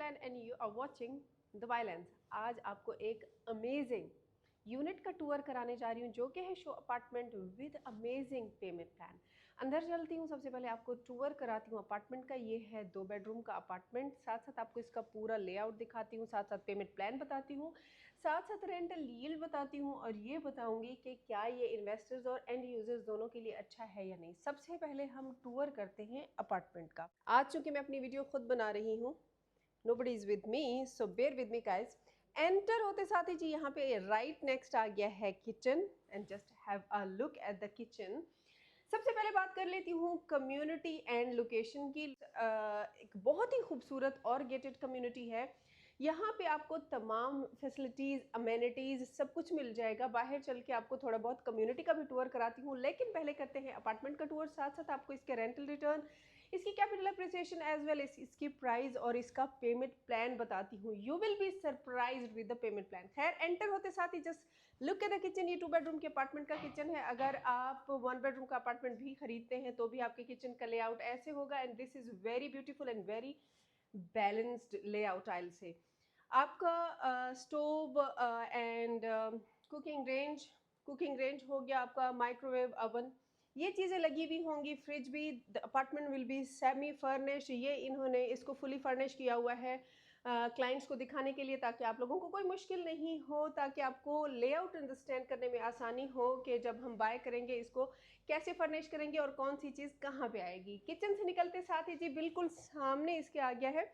Wonderland and you are watching the violence. आज आपको एक अमेजिंग यूनिट का टूर कराने जा रही हूँ जो कि है show apartment with amazing payment plan. अंदर चलती हूँ, सबसे पहले आपको टूर कराती हूँ अपार्टमेंट का। ये है 2 बेडरूम का अपार्टमेंट, साथ साथ आपको इसका पूरा लेआउट दिखाती हूँ, साथ साथ पेमेंट प्लान बताती हूँ, साथ साथ रेंटल यील्ड बताती हूँ और ये बताऊँगी कि क्या ये इन्वेस्टर्स और एंड यूजर्स दोनों के लिए अच्छा है या नहीं। सबसे पहले हम टूर करते हैं अपार्टमेंट का। आज चूँकि मैं अपनी वीडियो खुद बना रही हूँ, nobody is with me, so bear with me guys। Enter होते साथ ही जी यहाँ पे राइट नेक्स्ट आ गया है kitchen and just have a look at the kitchen. सबसे पहले बात कर लेती हूँ कम्युनिटी एंड लोकेशन की। एक बहुत ही खूबसूरत और गेटेड कम्युनिटी है। यहाँ पे आपको तमाम फैसिलिटीज़, अमेनिटीज़ सब कुछ मिल जाएगा। बाहर चल के आपको थोड़ा बहुत कम्युनिटी का भी टूर कराती हूँ, लेकिन पहले करते हैं अपार्टमेंट का टूर। साथ साथ आपको इसके रेंटल रिटर्न, इसकी कैपिटल अप्रिसिएशन एज वेल इसकी प्राइस और इसका पेमेंट प्लान बताती हूँ। You will be surprised with the payment plan. खैर, एंटर होते साथ ही just look at the kitchen. ये 2 बेडरूम के अपार्टमेंट का किचन है। अगर आप 1 बेडरूम का अपार्टमेंट भी खरीदते हैं तो भी आपके किचन का लेआउट ऐसे होगा and this is very beautiful and very balanced layout. Aisle से आपका स्टोव एंड कुकिंग रेंज हो गया, आपका माइक्रोवेव अवन, ये चीज़ें लगी हुई होंगी। फ्रिज भी, the apartment will be semi furnished. ये इन्होंने इसको फुली फर्निश किया हुआ है क्लाइंट्स को दिखाने के लिए, ताकि आप लोगों को कोई मुश्किल नहीं हो, ताकि आपको लेआउट अंडरस्टैंड करने में आसानी हो कि जब हम बाय करेंगे इसको कैसे फर्निश करेंगे और कौन सी चीज़ कहाँ पे आएगी। किचन से निकलते साथ ही जी बिल्कुल सामने इसके आ गया है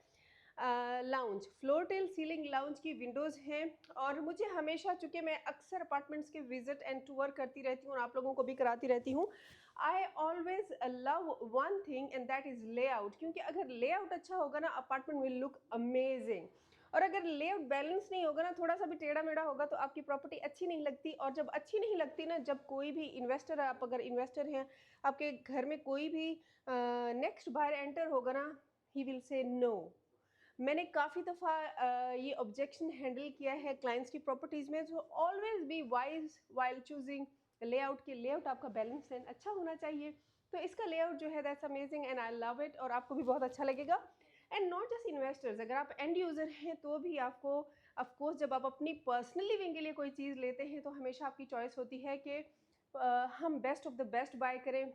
lounge. Floor till ceiling lounge की विंडोज़ हैं और मुझे हमेशा, चूँकि मैं अक्सर अपार्टमेंट्स के विजिट एंड टूर करती रहती हूँ और आप लोगों को भी कराती रहती हूँ, I always love one thing and that is layout. क्योंकि अगर लेआउट अच्छा होगा ना, अपार्टमेंट विल लुक अमेजिंग। और अगर लेआउट बैलेंस नहीं होगा ना, थोड़ा सा भी टेढ़ा मेढ़ा होगा, तो आपकी प्रॉपर्टी अच्छी नहीं लगती। और जब अच्छी नहीं लगती ना, जब कोई भी इन्वेस्टर, आप अगर इन्वेस्टर हैं, आपके घर में कोई भी नेक्स्ट बायर एंटर होगा ना, ही विल से नो। मैंने काफ़ी दफ़ा ये ऑब्जेक्शन हैंडल किया है क्लाइंट्स की प्रॉपर्टीज़ में। So always be wise while choosing layout. के लेआउट आपका बैलेंस एंड अच्छा होना चाहिए। तो इसका लेआउट जो है that's amazing and I love it, और आपको भी बहुत अच्छा लगेगा। एंड नॉट जस्ट इन्वेस्टर्स, अगर आप एंड यूज़र हैं तो भी आपको, ऑफकोर्स जब आप अपनी पर्सनल लिविंग के लिए कोई चीज़ लेते हैं तो हमेशा आपकी चॉइस होती है कि हम best of the best buy करें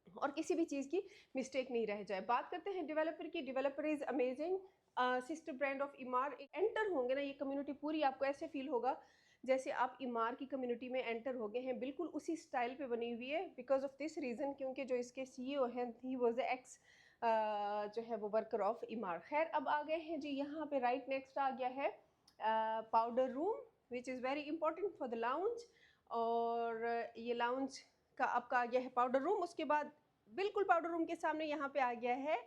और किसी भी चीज़ की मिस्टेक नहीं रह जाए। बात करते हैं डेवलपर की। Developer is amazing, sister brand of इमार। Enter होंगे ना, ये कम्युनिटी पूरी आपको ऐसे फील होगा जैसे आप इमार की कम्युनिटी में एंटर हो गए हैं। बिल्कुल उसी स्टाइल पे बनी हुई है, बिकॉज ऑफ दिस रीज़न, क्योंकि जो इसके सीईओ हैं, ही वाज एक्स जो है वो वर्कर ऑफ इमार। खैर, अब आ गए हैं जी यहाँ पे राइट नेक्स्ट आ गया है powder room, which is very important for the lounge. और ये लाउंज का आपका आ गया है पाउडर रूम। उसके बाद बिल्कुल पाउडर रूम के सामने यहाँ पे आ गया है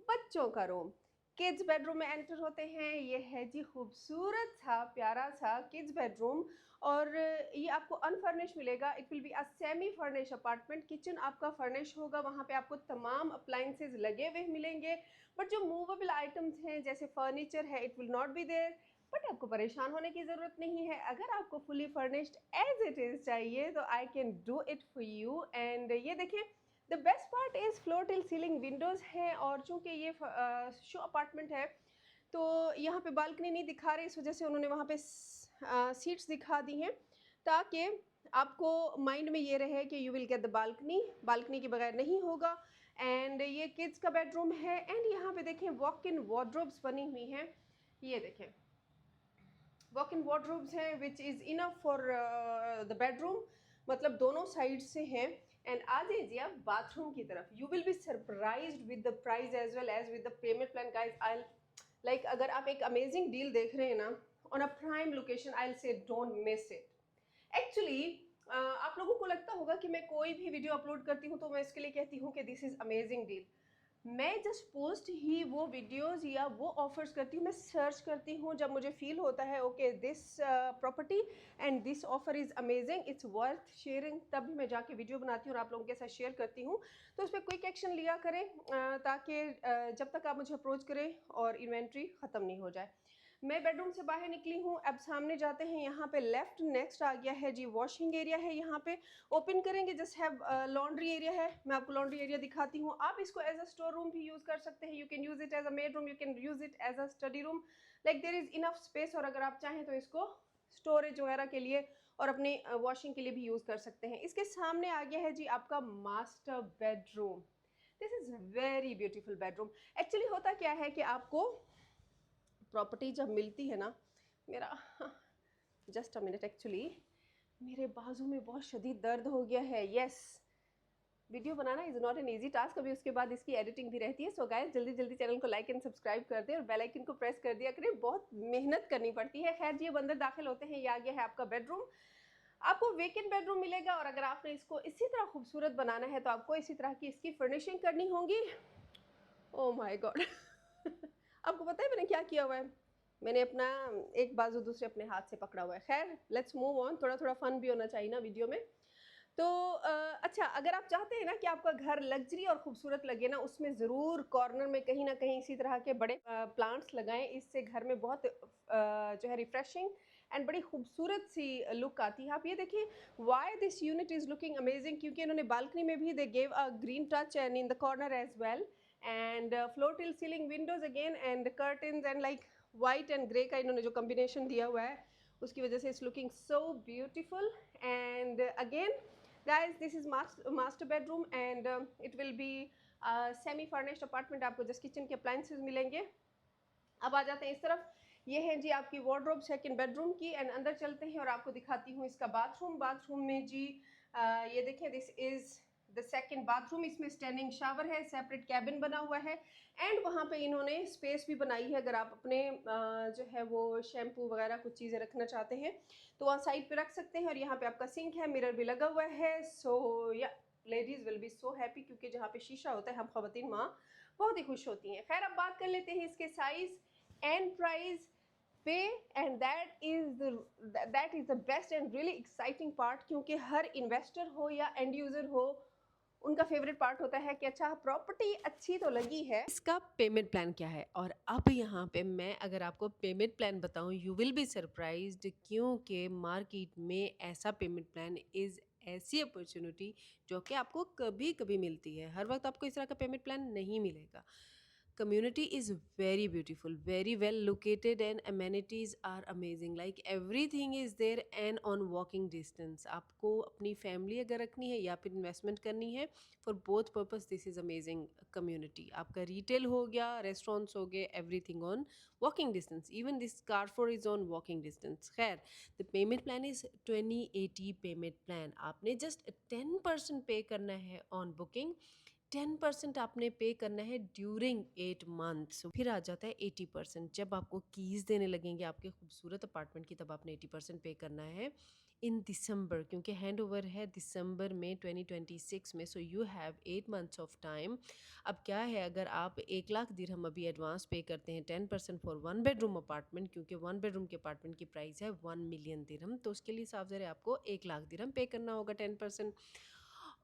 बच्चों का रूम। किड्स बेडरूम में एंटर होते हैं। ये है जी खूबसूरत सा प्यारा सा किड्स बेडरूम, और ये आपको अनफर्निश मिलेगा। It will be a semi furnish apartment. Kitchen आपका फर्निश होगा, वहाँ पे आपको तमाम अप्लाइंसेज लगे हुए मिलेंगे, बट जो मूवेबल आइटम्स हैं जैसे फर्नीचर है, it will not be there. But आपको परेशान होने की ज़रूरत नहीं है। अगर आपको fully furnished as it is चाहिए तो I can do it for you. And ये देखिए, the best part is floor till ceiling windows हैं, और चूँकि ये शो अपार्टमेंट है तो यहाँ पे बालकनी नहीं दिखा रहे, इस वजह से उन्होंने वहाँ पे सीट्स दिखा दी हैं, ताकि आपको माइंड में ये रहे कि you will get the balcony. Balcony के बगैर नहीं होगा। एंड ये किड्स का बेडरूम है। एंड यहाँ पे देखें वॉक इन वार्डरोब्स बनी हुई हैं। ये देखें वॉक इन वार्डरोब्स हैं which is enough for the bedroom, मतलब दोनों साइड से हैं। एंड आ जाइए आप बाथरूम की तरफ। You will be surprised with the price as well as with the payment plan guys. I like, अगर आप एक अमेजिंग डील देख रहे हैं ना on a prime location, I will say don't miss it. Actually आप लोगों को लगता होगा कि मैं कोई भी वीडियो अपलोड करती हूँ तो मैं इसके लिए कहती हूँ कि दिस इज़ अमेजिंग डील। मैं जस्ट पोस्ट ही वो वीडियोस या वो ऑफर्स करती हूँ, मैं सर्च करती हूँ जब मुझे फील होता है okay this property and this offer is amazing, it's worth sharing, तभी मैं जाके वीडियो बनाती हूँ और आप लोगों के साथ शेयर करती हूँ। तो उस पर क्विक एक्शन लिया करें ताकि जब तक आप मुझे अप्रोच करें और इन्वेंट्री ख़त्म नहीं हो जाए। मैं बेडरूम से बाहर निकली हूँ, अब सामने जाते हैं, यहाँ पे लेफ्ट नेक्स्ट आ गया है जी वॉशिंग एरिया है। यहाँ पे ओपन करेंगे जस्ट हैव लॉन्ड्री एरिया है। मैं आपको लॉन्ड्री एरिया दिखाती हूँ। आप इसको एज अ स्टोर रूम भी यूज़ कर सकते हैं। You can use it as a maid room, you can use it as a study room, like there is enough space. और अगर आप चाहें तो इसको स्टोरेज वगैरह के लिए और अपने वॉशिंग के लिए भी यूज़ कर सकते हैं। इसके सामने आ गया है जी आपका master bedroom. This is very beautiful bedroom. Actually होता क्या है कि आपको प्रॉपर्टी जब मिलती है ना, मेरा जस्ट अ मिनट, एक्चुअली मेरे बाजू में बहुत शदीद दर्द हो गया है। Yes, video banana is not an easy task, अभी उसके बाद इसकी एडिटिंग भी रहती है। सो गाइस जल्दी जल्दी चैनल को लाइक एंड सब्सक्राइब कर दें और बेल आइकन को प्रेस कर दिया करें, बहुत मेहनत करनी पड़ती है। खैर जी, अब अंदर दाखिल होते हैं। ये आ गया है आपका बेडरूम। आपको वेकेंट बेडरूम मिलेगा और अगर आपने इसको इसी तरह खूबसूरत बनाना है तो आपको इसी तरह की इसकी फर्निशिंग करनी होगी। ओह माय गॉड आपको पता है मैंने क्या किया हुआ है? मैंने अपना एक बाजू दूसरे अपने हाथ से पकड़ा हुआ है। खैर लेट्स मूव ऑन, थोड़ा थोड़ा फन भी होना चाहिए ना वीडियो में। तो अच्छा, अगर आप चाहते हैं ना कि आपका घर लग्जरी और खूबसूरत लगे ना, उसमें ज़रूर कॉर्नर में कहीं ना कहीं इसी तरह के बड़े प्लांट्स लगाएं। इससे घर में बहुत जो है रिफ्रेशिंग एंड बड़ी खूबसूरत सी लुक आती है। आप ये देखिए, why this unit is looking amazing, क्योंकि इन्होंने बालकनी में भी they gave a green touch and in the corner as well, and floor till ceiling windows again and curtains and like white and grey का इन्होंने जो combination दिया हुआ है उसकी वजह से it's looking so beautiful. And again guys, this is master bedroom and it will be semi furnished apartment। आपको जस्ट किचन के अप्लायंसेस मिलेंगे। अब आ जाते हैं इस तरफ, ये है जी आपकी वार्डरोब सेकंड बेडरूम की। एंड अंदर चलते हैं और आपको दिखाती हूँ इसका बाथरूम। बाथरूम में जी ये देखें, this is the second bathroom. इसमें स्टैंडिंग शावर है, सेपरेट कैबिन बना हुआ है एंड वहाँ पे इन्होंने स्पेस भी बनाई है। अगर आप अपने जो है वो शैम्पू वगैरह कुछ चीज़ें रखना चाहते हैं तो वहाँ साइड पे रख सकते हैं। और यहाँ पे आपका सिंक है, मिरर भी लगा हुआ है। सो या ladies will be so happy, क्योंकि जहाँ पे शीशा होता है हम ख़वातीन माँ बहुत ही खुश होती हैं। खैर अब बात कर लेते हैं इसके साइज़ एंड प्राइस पे, and that is the best and really exciting part, क्योंकि हर इन्वेस्टर हो या एंड यूज़र हो, उनका फेवरेट पार्ट होता है कि अच्छा प्रॉपर्टी अच्छी तो लगी है, इसका पेमेंट प्लान क्या है। और अब यहाँ पे मैं अगर आपको पेमेंट प्लान बताऊँ, यू विल बी सरप्राइज्ड, क्योंकि मार्केट में ऐसा पेमेंट प्लान इज़ ऐसी अपॉर्चुनिटी जो कि आपको कभी कभी मिलती है। हर वक्त आपको इस तरह का पेमेंट प्लान नहीं मिलेगा। Community is very beautiful, very well located, and amenities are amazing, like everything is there and on walking distance। आपको अपनी फैमिली अगर रखनी है या फिर इन्वेस्टमेंट करनी है, for both purpose this is amazing community. आपका रिटेल हो गया, रेस्टोरेंट्स हो गए, everything on walking distance, even this Carrefour is on walking distance. खैर the payment plan is 2080 payment plan. आपने जस्ट 10% पे करना है ऑन बुकिंग, 10% आपने पे करना है ड्यूरिंग 8 मंथ्स। फिर आ जाता है 80%। जब आपको कीज़ देने लगेंगे आपके खूबसूरत अपार्टमेंट की, तब आपने 80% पे करना है इन दिसंबर, क्योंकि हैंड ओवर है दिसंबर में 2026 में। So you have 8 months of time. अब क्या है, अगर आप 1 लाख दिरहम अभी एडवांस पे करते हैं 10% फॉर 1 बेडरूम अपार्टमेंट, क्योंकि 1 बेडरूम के अपार्टमेंट की प्राइस है 1 मिलियन दिरहम, तो उसके लिए साफ ज़रा आपको 1 लाख दिरहम पे करना होगा 10%।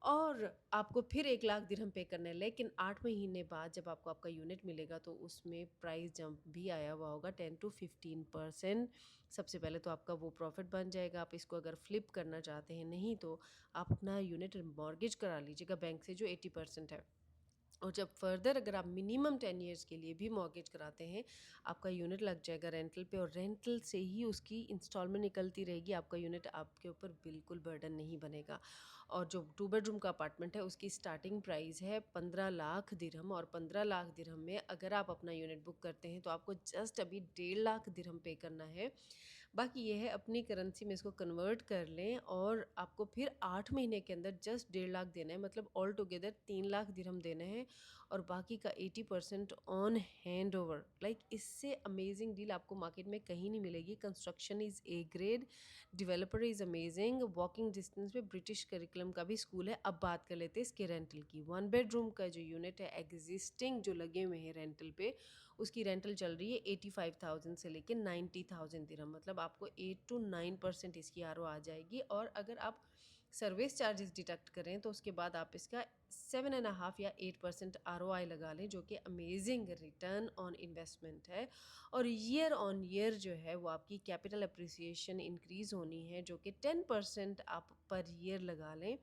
और आपको फिर 1 लाख दिरहम पे करना है। लेकिन 8 महीने बाद जब आपको आपका यूनिट मिलेगा तो उसमें प्राइस जंप भी आया हुआ होगा 10 to 15%। सबसे पहले तो आपका वो प्रॉफिट बन जाएगा। आप इसको अगर फ्लिप करना चाहते हैं, नहीं तो आप अपना यूनिट मॉर्गेज करा लीजिएगा बैंक से जो 80% है। और जब फर्दर अगर आप मिनिमम 10 ईयर्स के लिए भी मॉर्गेज कराते हैं, आपका यूनिट लग जाएगा रेंटल पे, और रेंटल से ही उसकी इंस्टॉलमेंट निकलती रहेगी। आपका यूनिट आपके ऊपर बिल्कुल बर्डन नहीं बनेगा। और जो 2 बेडरूम का अपार्टमेंट है उसकी स्टार्टिंग प्राइस है 15 लाख दिरहम, और 15 लाख दिरहम में अगर आप अपना यूनिट बुक करते हैं तो आपको जस्ट अभी 1.5 लाख दिरहम पे करना है। बाकी ये है अपनी करेंसी में इसको कन्वर्ट कर लें और आपको फिर 8 महीने के अंदर जस्ट 1.5 लाख देना है, मतलब ऑल टुगेदर 3 लाख दिरहम देने हैं, और बाकी का 80% ऑन हैंड ओवर। लाइक इससे अमेजिंग डील आपको मार्केट में कहीं नहीं मिलेगी। Construction is A grade, developer is amazing, walking distance पे ब्रिटिश करिकुलम का भी स्कूल है। अब बात कर लेते हैं इसके रेंटल की। 1 बेडरूम का जो यूनिट है एग्जिस्टिंग जो लगे हुए हैं रेंटल पे, उसकी रेंटल चल रही है 85,000 से लेके 90,000 दिरहम, मतलब आपको 8 to 9% इसकी आरओ आ जाएगी। और अगर आप सर्विस चार्जेस डिडक्ट करें तो उसके बाद आप इसका 7.5 या 8% ROI लगा लें, जो कि अमेजिंग रिटर्न ऑन इन्वेस्टमेंट है। और ईयर ऑन ईयर जो है वो आपकी कैपिटल अप्रिसिएशन इंक्रीज़ होनी है, जो कि 10% आप पर ईयर लगा लें।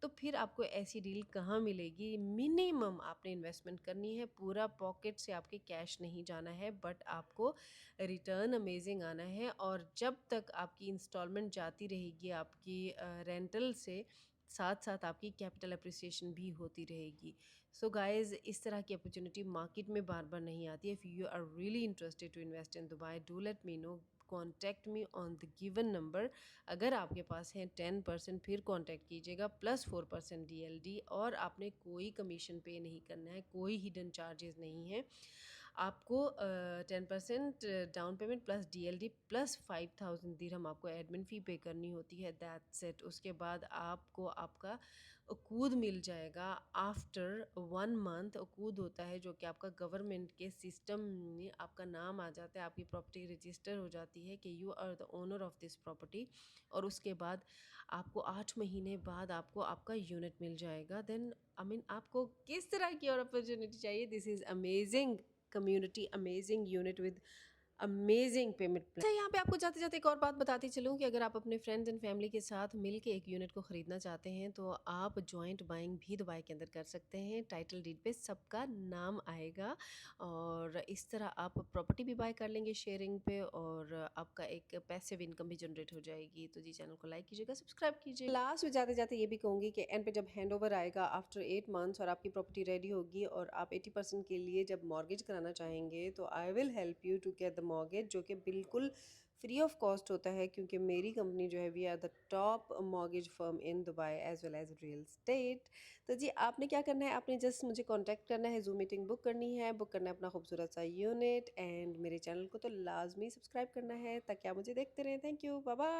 तो फिर आपको ऐसी डील कहाँ मिलेगी? मिनिमम आपने इन्वेस्टमेंट करनी है, पूरा पॉकेट से आपके कैश नहीं जाना है, बट आपको रिटर्न अमेजिंग आना है। और जब तक आपकी इंस्टॉलमेंट जाती रहेगी आपकी रेंटल से, साथ साथ आपकी कैपिटल अप्रिसिएशन भी होती रहेगी। सो गाइज़, इस तरह की अपॉर्चुनिटी मार्केट में बार बार नहीं आती है। If you are really interested to invest in Dubai, do let me know, contact me on the given number. अगर आपके पास है 10% फिर कॉन्टैक्ट कीजिएगा, प्लस 4% DLD, और आपने कोई कमीशन पे नहीं करना है, कोई हिडन चार्जेस नहीं है। आपको 10% down payment plus DLD plus 5,000 दिरहम आपको एडमिन फ़ी पे करनी होती है, दैट्स इट। उसके बाद आपको आपका उकूद मिल जाएगा आफ्टर 1 मंथ। उकूद होता है जो कि आपका गवर्नमेंट के सिस्टम में आपका नाम आ जाता है, आपकी प्रॉपर्टी रजिस्टर हो जाती है कि you are the owner of this property. और उसके बाद आपको 8 महीने बाद आपको आपका यूनिट मिल जाएगा। देन आई मीन आपको किस तरह की और अपॉर्चुनिटी चाहिए? This is amazing community, amazing unit with amazing payment plan. अच्छा, यहाँ पे आपको जाते जाते एक और बात बताती चलूँ कि अगर आप अपने फ्रेंड्स एंड फैमिली के साथ मिल के एक यूनिट को ख़रीदना चाहते हैं तो आप जॉइंट बाइंग भी दुबई के अंदर कर सकते हैं। टाइटल डीड पे सबका नाम आएगा और इस तरह आप प्रॉपर्टी भी बाय कर लेंगे शेयरिंग पे, और आपका एक पैसिव इनकम भी जनरेट हो जाएगी। तो जी, चैनल को लाइक कीजिएगा, सब्सक्राइब कीजिएगा। लास्ट में जाते जाते ये भी कहूँगी कि एंड पे जब हैंड ओवर आएगा आफ्टर 8 मंथ्स और आपकी प्रॉपर्टी रेडी होगी और आप 80% के लिए जब मॉर्गेज कराना चाहेंगे, तो I will help you to get the mortgage, जो कि बिल्कुल फ्री ऑफ कॉस्ट होता है, क्योंकि मेरी कंपनी जो है we are the top mortgage firm in Dubai as well as real estate. तो जी, आपने क्या करना है, आपने जस्ट मुझे कांटेक्ट करना है, जूम मीटिंग बुक करनी है, बुक करना है अपना खूबसूरत सा यूनिट, एंड मेरे चैनल को तो लाजमी सब्सक्राइब करना है ताकि आप मुझे देखते रहें। Thank you, bye bye.